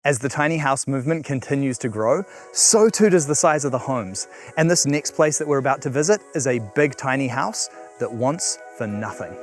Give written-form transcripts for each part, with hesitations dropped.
As the tiny house movement continues to grow, so too does the size of the homes. And this next place that we're about to visit is a big tiny house that wants for nothing.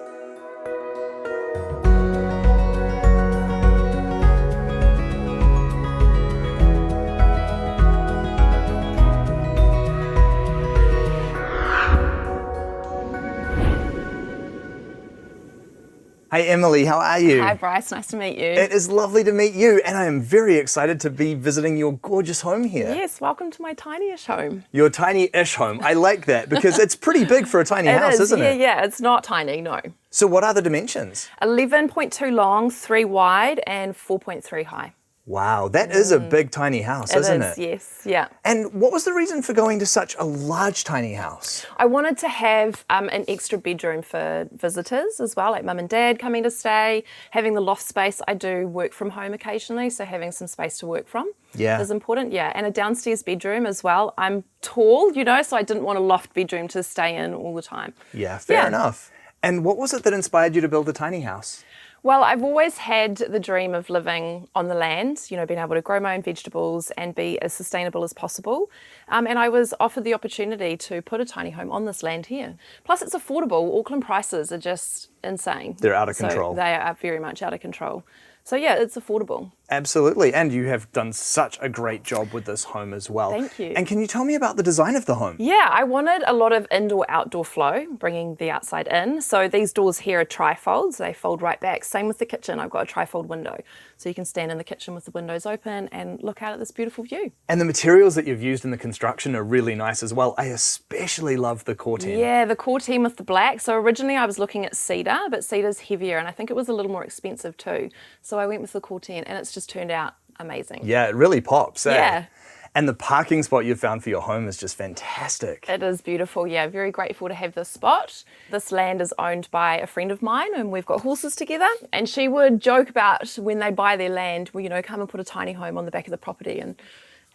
Hey Emily, how are you? Hi Bryce, nice to meet you. It is lovely to meet you, and I am very excited to be visiting your gorgeous home here. Yes, welcome to my tiny-ish home. Your tiny-ish home. I like that because it's pretty big for a tiny house, isn't it? Yeah, it's not tiny, no. So what are the dimensions? 11.2 long, 3 wide, and 4.3 high. Wow, that is a big tiny house, isn't it? Yes, yeah. And what was the reason for going to such a large tiny house? I wanted to have an extra bedroom for visitors as well, like mum and dad coming to stay, having the loft space. I do work from home occasionally, so having some space to work from is important, and a downstairs bedroom as well. I'm tall, so I didn't want a loft bedroom to stay in all the time. Yeah, fair enough. And what was it that inspired you to build a tiny house? Well, I've always had the dream of living on the land, being able to grow my own vegetables and be as sustainable as possible. And I was offered the opportunity to put a tiny home on this land here. Plus, it's affordable. Auckland prices are just insane. They're out of control. They are very much out of control. So yeah, it's affordable. Absolutely, and you have done such a great job with this home as well. Thank you. And can you tell me about the design of the home? Yeah, I wanted a lot of indoor-outdoor flow, bringing the outside in. So these doors here are tri-folds. They fold right back. Same with the kitchen. I've got a tri-fold window. So you can stand in the kitchen with the windows open and look out at this beautiful view. And the materials that you've used in the construction are really nice as well. I especially love the corten. Yeah, the corten with the black. So originally I was looking at cedar, but cedar's heavier and I think it was a little more expensive too. So I went with the corten and it's just turned out amazing. Yeah, it really pops. Yeah. And the parking spot you've found for your home is just fantastic. It is beautiful, yeah. Very grateful to have this spot. This land is owned by a friend of mine and we've got horses together. And she would joke about when they buy their land, well, come and put a tiny home on the back of the property.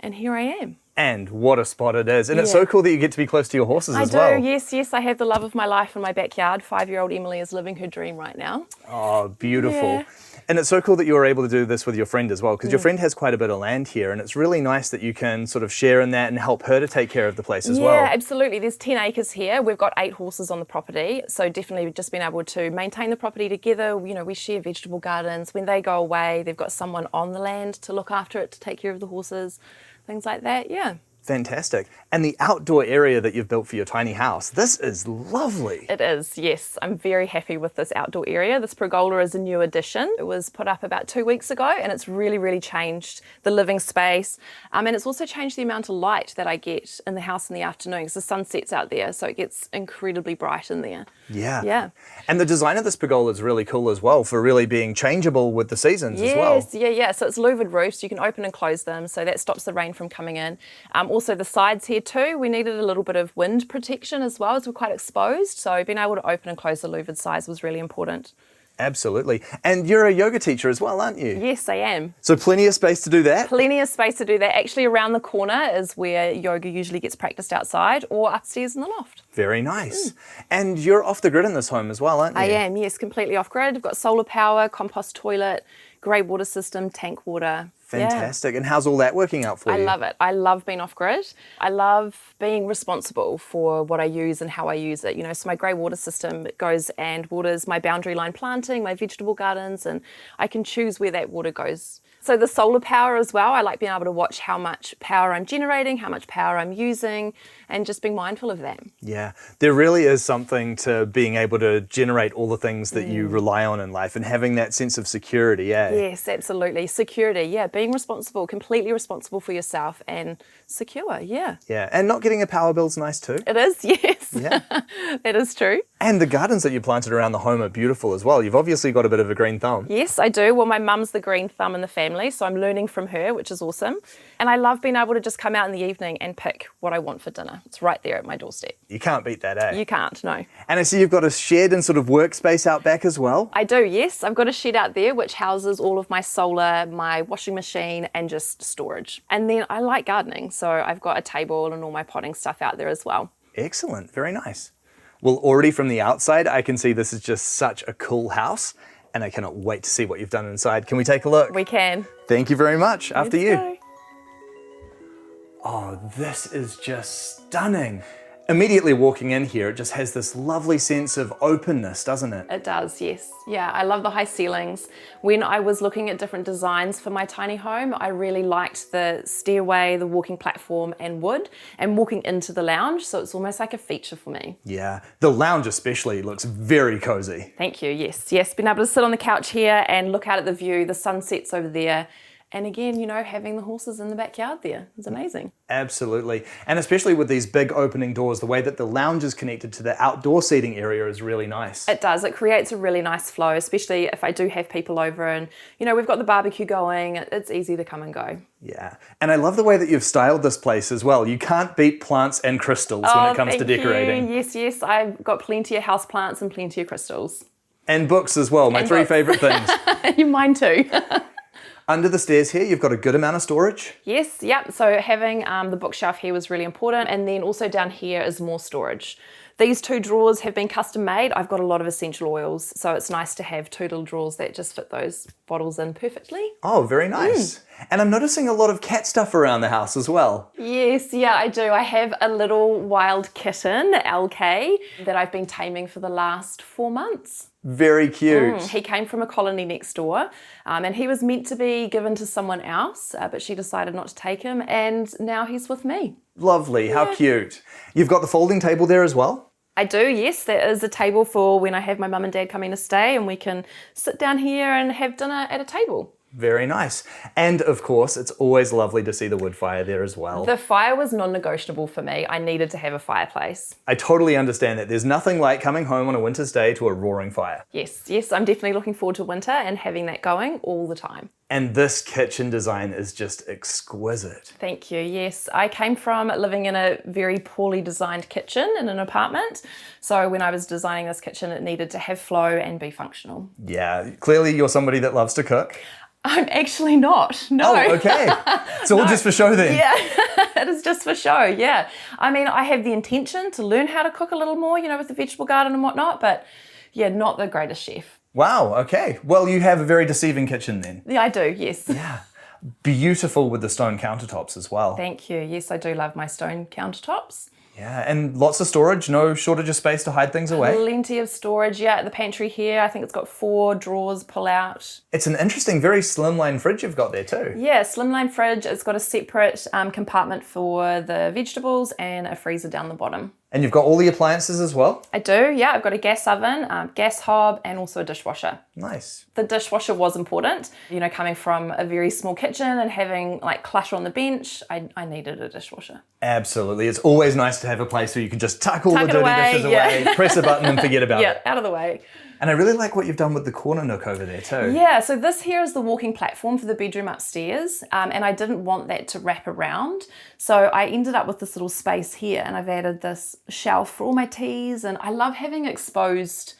And here I am. And what a spot it is. And it's so cool that you get to be close to your horses as well. I do, yes. I have the love of my life in my backyard. 5-year-old Emily is living her dream right now. Oh, beautiful. Yeah. And it's so cool that you were able to do this with your friend as well, because your friend has quite a bit of land here, and it's really nice that you can sort of share in that and help her to take care of the place as well. Yeah, absolutely. There's 10 acres here. We've got 8 horses on the property, so definitely just being able to maintain the property together. We share vegetable gardens. When they go away, they've got someone on the land to look after it, to take care of the horses, things like that, yeah. Fantastic. And the outdoor area that you've built for your tiny house, this is lovely. It is, yes. I'm very happy with this outdoor area. This pergola is a new addition. It was put up about 2 weeks ago and it's really, really changed the living space. And it's also changed the amount of light that I get in the house in the afternoon because the sun sets out there, so it gets incredibly bright in there. Yeah. Yeah. And the design of this pergola is really cool as well for really being changeable with the seasons as well. Yes, yeah. So it's louvered roofs. You can open and close them, so that stops the rain from coming in. Also the sides here too, we needed a little bit of wind protection as well as we're quite exposed. So being able to open and close the louvered sides was really important. Absolutely. And you're a yoga teacher as well, aren't you? Yes, I am. So plenty of space to do that? Plenty of space to do that. Actually, around the corner is where yoga usually gets practiced outside or upstairs in the loft. Very nice. And you're off the grid in this home as well, aren't you? I am, yes, completely off grid. I've got solar power, compost toilet, grey water system, tank water. Fantastic. Yeah. And how's all that working out for you? I love it. I love being off grid. I love being responsible for what I use and how I use it. So my grey water system goes and waters my boundary line planting, my vegetable gardens, and I can choose where that water goes. So the solar power as well, I like being able to watch how much power I'm generating, how much power I'm using, and just being mindful of that. Yeah, there really is something to being able to generate all the things that you rely on in life and having that sense of security, Yes, absolutely. Security, yeah. Being responsible, completely responsible for yourself and secure, yeah. Yeah, and not getting a power bill's nice too. It is, yes. Yeah. That is true. And the gardens that you planted around the home are beautiful as well. You've obviously got a bit of a green thumb. Yes, I do. Well, my mum's the green thumb in the family, so I'm learning from her, which is awesome. And I love being able to just come out in the evening and pick what I want for dinner. It's right there at my doorstep. You can't beat that, eh? You can't, no. And I see you've got a shed and sort of workspace out back as well. I do, yes. I've got a shed out there which houses all of my solar, my washing machine, and just storage. And then I like gardening, so I've got a table and all my potting stuff out there as well. Excellent, very nice. Well, already from the outside, I can see this is just such a cool house. and I cannot wait to see what you've done inside. Can we take a look? We can. Thank you very much. After Let's you. go. Oh, this is just stunning. Immediately walking in here, it just has this lovely sense of openness, doesn't it? It does, yes. Yeah, I love the high ceilings. When I was looking at different designs for my tiny home, I really liked the stairway, the walking platform and wood, and walking into the lounge, so it's almost like a feature for me. Yeah, the lounge especially looks very cozy. Thank you, yes. Yes, being able to sit on the couch here and look out at the view, the sunset's over there, and again, you know, having the horses in the backyard there is amazing. Absolutely. And especially with these big opening doors, the way that the lounge is connected to the outdoor seating area is really nice. It does. It creates a really nice flow, especially if I do have people over and, you know, we've got the barbecue going. It's easy to come and go. Yeah. And I love the way that you've styled this place as well. You can't beat plants and crystals when it comes to decorating. Yes, yes. I've got plenty of house plants and plenty of crystals. And books as well, my three favorite things. Mine too. Under the stairs here, you've got a good amount of storage. Yes, yep. So having the bookshelf here was really important. And then also down here is more storage. These two drawers have been custom made. I've got a lot of essential oils, so it's nice to have two little drawers that just fit those bottles in perfectly. Oh, very nice. And I'm noticing a lot of cat stuff around the house as well. Yes, yeah, I do. I have a little wild kitten, LK, that I've been taming for the last 4 months. Very cute. He came from a colony next door, and he was meant to be given to someone else, but she decided not to take him, and now he's with me. Lovely, how cute. You've got the folding table there as well? I do, yes. There is a table for when I have my mum and dad coming to stay, and we can sit down here and have dinner at a table. Very nice. And of course, it's always lovely to see the wood fire there as well. The fire was non-negotiable for me. I needed to have a fireplace. I totally understand that. There's nothing like coming home on a winter's day to a roaring fire. Yes, yes, I'm definitely looking forward to winter and having that going all the time. And this kitchen design is just exquisite. Thank you, yes. I came from living in a very poorly designed kitchen in an apartment. So when I was designing this kitchen, it needed to have flow and be functional. Yeah, clearly you're somebody that loves to cook. I'm actually not, no. Oh, okay. It's all just for show then. Yeah, it is just for show, yeah. I mean, I have the intention to learn how to cook a little more, you know, with the vegetable garden and whatnot, but yeah, not the greatest chef. Wow, okay. Well, you have a very deceiving kitchen then. Yeah, I do, yes. Yeah. Beautiful with the stone countertops as well. Thank you. Yes, I do love my stone countertops. Yeah, and lots of storage, no shortage of space to hide things away. Plenty of storage, yeah, at the pantry here. I think it's got 4 drawers pull out. It's an interesting, very slimline fridge you've got there too. Yeah, slimline fridge. It's got a separate compartment for the vegetables and a freezer down the bottom. And you've got all the appliances as well? I do, yeah. I've got a gas oven, gas hob, and also a dishwasher. Nice. The dishwasher was important. You know, coming from a very small kitchen and having like clutter on the bench, I needed a dishwasher. Absolutely. It's always nice to have a place where you can just tuck all the dirty dishes yeah. away, press a button and forget about it. Yeah, out of the way. And I really like what you've done with the corner nook over there too. Yeah, so this here is the walking platform for the bedroom upstairs, and I didn't want that to wrap around. So I ended up with this little space here, and I've added this shelf for all my teas, and I love having exposed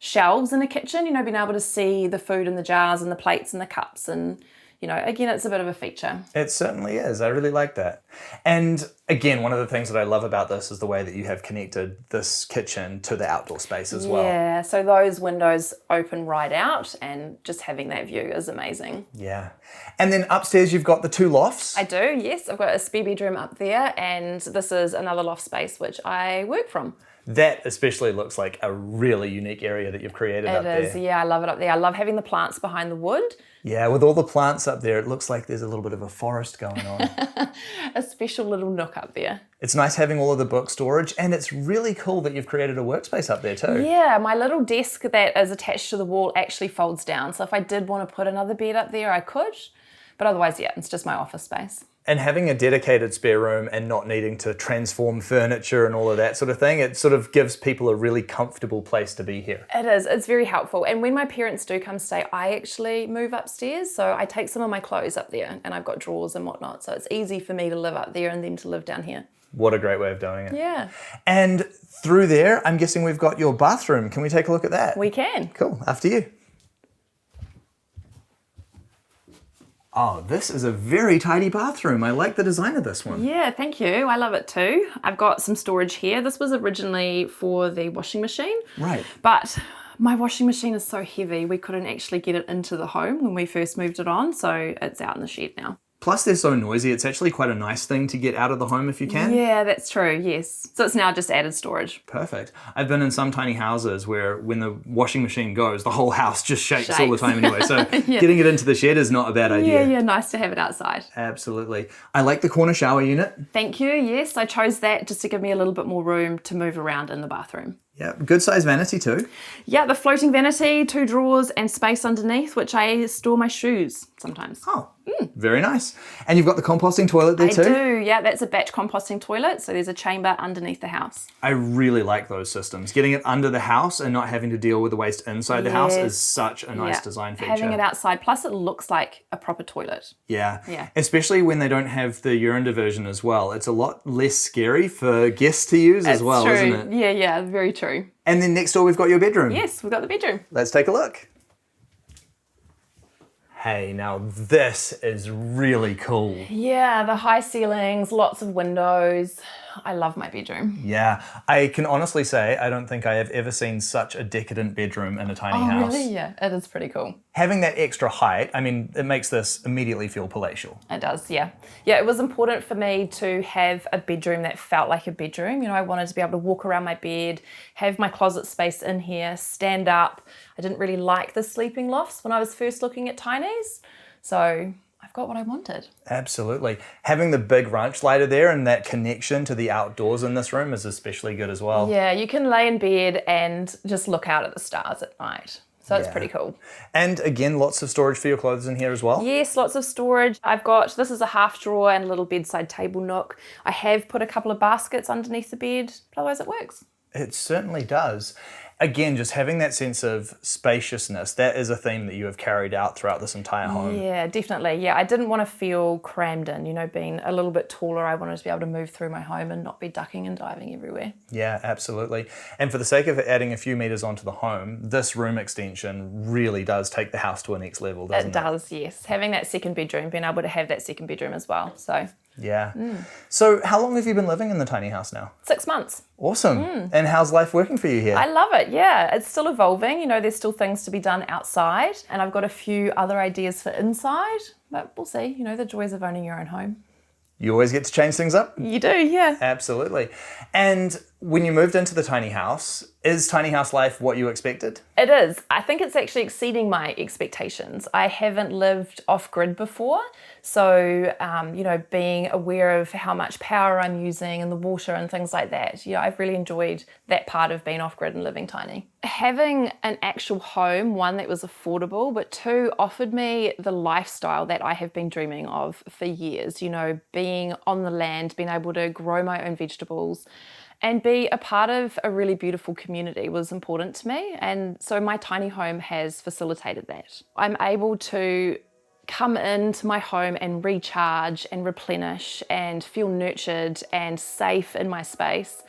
shelves in a kitchen, you know, being able to see the food in the jars and the plates and the cups, and you know, again, it's a bit of a feature. It certainly is. I really like that. And again, one of the things that I love about this is the way that you have connected this kitchen to the outdoor space as well. Yeah, so those windows open right out and just having that view is amazing. Yeah. And then upstairs you've got the 2 lofts. I do, yes. I've got a spare bedroom up there, and this is another loft space which I work from. That especially looks like a really unique area that you've created up there. It is, yeah, I love it up there. I love having the plants behind the wood. Yeah, with all the plants up there, it looks like there's a little bit of a forest going on. A special little nook up there. It's nice having all of the book storage, and it's really cool that you've created a workspace up there too. Yeah, my little desk that is attached to the wall actually folds down. So if I did want to put another bed up there, I could. But otherwise, yeah, it's just my office space. And having a dedicated spare room and not needing to transform furniture and all of that sort of thing, it sort of gives people a really comfortable place to be here. It is, it's very helpful. And when my parents do come stay, I actually move upstairs. So I take some of my clothes up there, and I've got drawers and whatnot. So it's easy for me to live up there and them to live down here. What a great way of doing it. Yeah. And through there, I'm guessing we've got your bathroom. Can we take a look at that? We can. Cool, after you. Oh, this is a very tidy bathroom. I like the design of this one. Yeah, thank you. I love it too. I've got some storage here. This was originally for the washing machine. Right. But My washing machine is so heavy, we couldn't actually get it into the home when we first moved it on, so it's out in the shed now. Plus they're so noisy, it's actually quite a nice thing to get out of the home if you can. Yeah, that's true, yes. So it's now just added storage. Perfect. I've been in some tiny houses where when the washing machine goes, the whole house just shakes all the time anyway. So getting it into the shed is not a bad idea. Yeah, nice to have it outside. Absolutely. I like the corner shower unit. Thank you, yes. I chose that just to give me a little bit more room to move around in the bathroom. Yeah, good size vanity too. Yeah, the floating vanity, 2 drawers and space underneath, which I store my shoes sometimes. Oh, very nice. And you've got the composting toilet there too? I do, yeah. That's a batch composting toilet, so there's a chamber underneath the house. I really like those systems. Getting it under the house and not having to deal with the waste inside the house is such a nice design feature. Having it outside, plus it looks like a proper toilet. Yeah, especially when they don't have the urine diversion as well. It's a lot less scary for guests to use as well, true. isn't it? Yeah, very true. And then next door we've got your bedroom. Yes, we've got the bedroom. Let's take a look. Hey, now this is really cool. Yeah, the high ceilings, lots of windows. I love my bedroom. Yeah, I can honestly say I don't think I have ever seen such a decadent bedroom in a tiny house. Oh, really? Yeah, it is pretty cool. Having that extra height, I mean, it makes this immediately feel palatial. It does, yeah. Yeah, it was important for me to have a bedroom that felt like a bedroom. You know, I wanted to be able to walk around my bed, have my closet space in here, stand up. I didn't really like the sleeping lofts when I was first looking at tinies. So I've got what I wanted. Absolutely. Having the big ranch lighter there and that connection to the outdoors in this room is especially good as well. Yeah, you can lay in bed and just look out at the stars at night. So it's pretty cool. And again, lots of storage for your clothes in here as well? Yes, lots of storage. This is a half drawer and a little bedside table nook. I have put a couple of baskets underneath the bed, but otherwise it works. It certainly does. Again, just having that sense of spaciousness, that is a theme that you have carried out throughout this entire home. Yeah, definitely. Yeah, I didn't want to feel crammed in, you know, being a little bit taller. I wanted to be able to move through my home and not be ducking and diving everywhere. Yeah, absolutely. And for the sake of adding a few meters onto the home, this room extension really does take the house to a next level, doesn't it? It does, yes. Having that second bedroom, being able to have that second bedroom as well, so. Yeah. So how long have you been living in the tiny house now? 6 months. Awesome. And how's life working for you here? I love it, yeah. It's still evolving. You know, there's still things to be done outside, and I've got a few other ideas for inside, but we'll see. You know, the joys of owning your own home. You always get to change things up? You do, yeah. Absolutely. And when you moved into the tiny house, is tiny house life what you expected? It is. I think it's actually exceeding my expectations. I haven't lived off-grid before, so, you know, being aware of how much power I'm using and the water and things like that, you know, I've really enjoyed that part of being off-grid and living tiny. Having an actual home, one that was affordable, but 2, offered me the lifestyle that I have been dreaming of for years, you know, being on the land, being able to grow my own vegetables, and be a part of a really beautiful community was important to me. And so my tiny home has facilitated that. I'm able to come into my home and recharge and replenish and feel nurtured and safe in my space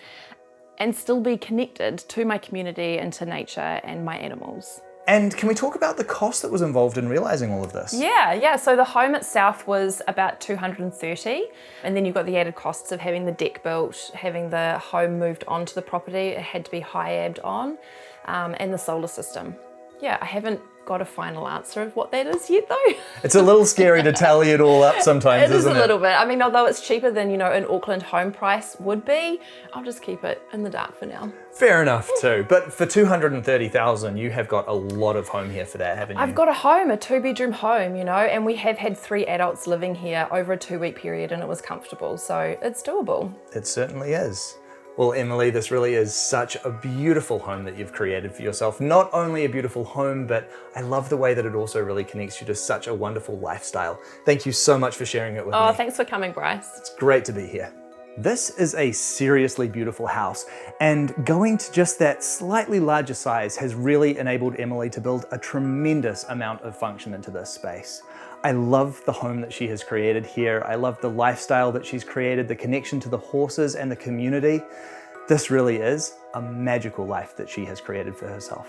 and still be connected to my community and to nature and my animals. And can we talk about the cost that was involved in realizing all of this? Yeah. So the home itself was about $230, and then you've got the added costs of having the deck built, having the home moved onto the property. It had to be high-abbed on, and the solar system. Yeah, I haven't got a final answer of what that is yet though. It's a little scary to tally it all up sometimes, isn't it? It is a little bit. I mean, although it's cheaper than, you know, an Auckland home price would be, I'll just keep it in the dark for now. Fair enough too. But for $230,000, you have got a lot of home here for that, haven't you? I've got a home, a 2-bedroom home, you know, and we have had 3 adults living here over a 2-week period, and it was comfortable, so it's doable. It certainly is. Well, Emily, this really is such a beautiful home that you've created for yourself. Not only a beautiful home, but I love the way that it also really connects you to such a wonderful lifestyle. Thank you so much for sharing it with me. Oh, thanks for coming, Bryce. It's great to be here. This is a seriously beautiful house, and going to just that slightly larger size has really enabled Emily to build a tremendous amount of function into this space. I love the home that she has created here. I love the lifestyle that she's created, the connection to the horses and the community. This really is a magical life that she has created for herself.